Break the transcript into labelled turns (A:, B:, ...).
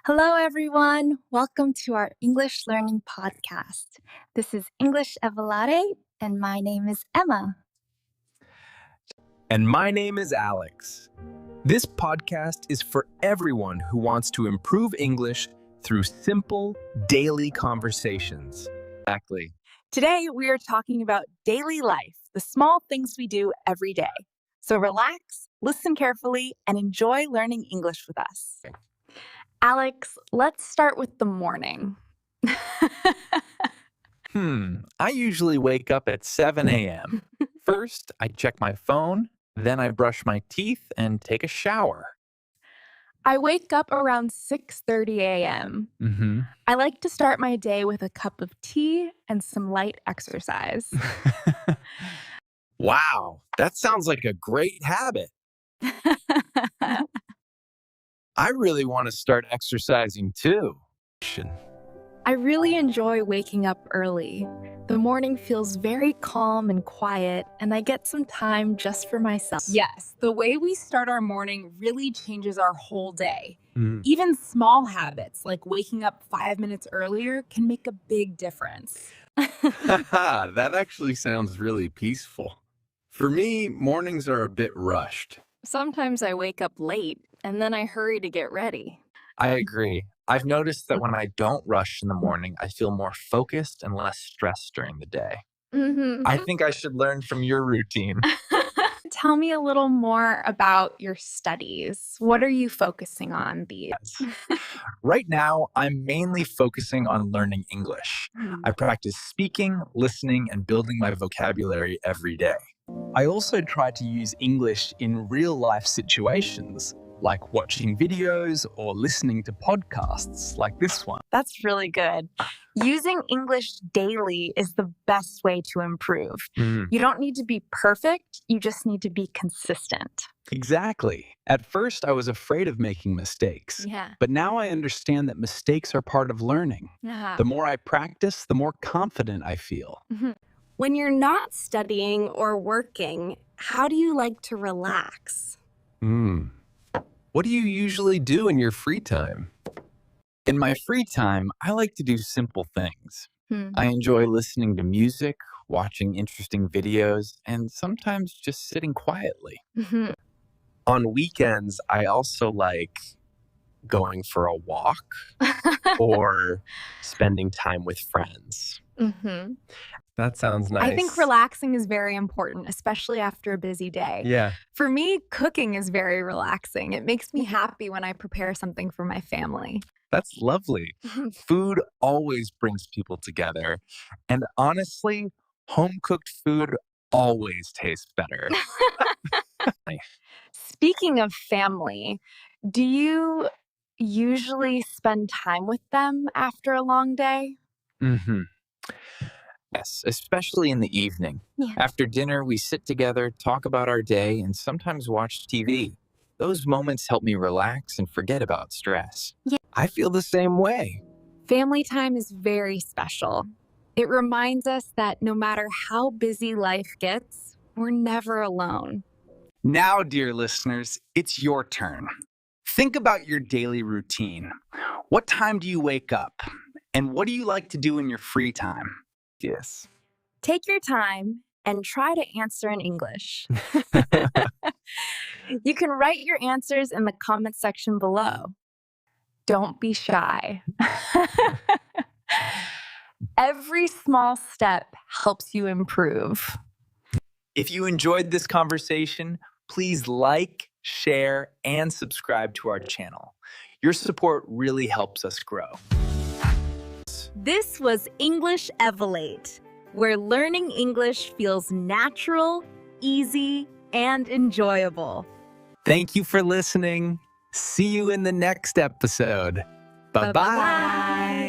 A: Hello, everyone. Welcome to our English learning podcast. This is English Evolare, and my name is Emma.
B: And my name is Alex. This podcast is for everyone who wants to improve English through simple, daily conversations. Exactly.
A: Today, we are talking about daily life, the small things we do every day. So relax, listen carefully, and enjoy learning English with us. Alex, let's start with the morning.
B: I usually wake up at 7 a.m. First, I check my phone, then I brush my teeth and take a shower.
A: I wake up around 6:30 a.m. I like to start my day with a cup of tea and some light exercise.
B: Wow, that sounds like a great habit. I really want to start exercising too.
A: I really enjoy waking up early. The morning feels very calm and quiet, and I get some time just for myself. Yes, the way we start our morning really changes our whole day. Even small habits like waking up 5 minutes earlier can make a big difference.
C: That actually sounds really peaceful. For me, mornings are a bit rushed.
A: Sometimes I wake up late, and then I hurry to get ready.
B: I agree. I've noticed that when I don't rush in the morning, I feel more focused and less stressed during the day. I think I should learn from your routine.
A: Tell me a little more about your studies. What are you focusing on these?
B: Right now, I'm mainly focusing on learning English. I practice speaking, listening, and building my vocabulary every day. I also try to use English in real-life situations, like watching videos or listening to podcasts like this one.
A: That's really good. Using English daily is the best way to improve. You don't need to be perfect, you just need to be consistent.
C: Exactly. At first, I was afraid of making mistakes.
A: Yeah.
C: But now I understand that mistakes are part of learning. The more I practice, the more confident I feel.
D: When you're not studying or working, how do you like to relax?
C: What do you usually do in your free time?
B: In my free time, I like to do simple things. I enjoy listening to music, watching interesting videos, and sometimes just sitting quietly. On weekends, I also like going for a walk or spending time with friends. That sounds nice.
A: I think relaxing is very important, especially after a busy day.
B: Yeah.
A: For me, cooking is very relaxing. It makes me happy when I prepare something for my family.
B: That's lovely. Food always brings people together. And honestly, home-cooked food always tastes better.
A: Speaking of family, do you usually spend time with them after a long day?
B: Yes, especially in the evening.
A: Yeah.
B: After dinner, we sit together, talk about our day, and sometimes watch TV. Those moments help me relax and forget about stress.
A: Yeah.
B: I feel the same way.
A: Family time is very special. It reminds us that no matter how busy life gets, we're never alone.
C: Now, dear listeners, it's your turn. Think about your daily routine. What time do you wake up? And what do you like to do in your free time?
B: Yes.
A: Take your time and try to answer in English. You can write your answers in the comment section below. Don't be shy. Every small step helps you improve.
B: If you enjoyed this conversation, please like, share, and subscribe to our channel. Your support really helps us grow.
D: This was English Evolate, where learning English feels natural, easy, and enjoyable.
B: Thank you for listening. See you in the next episode. Bye-bye.
D: Bye-bye.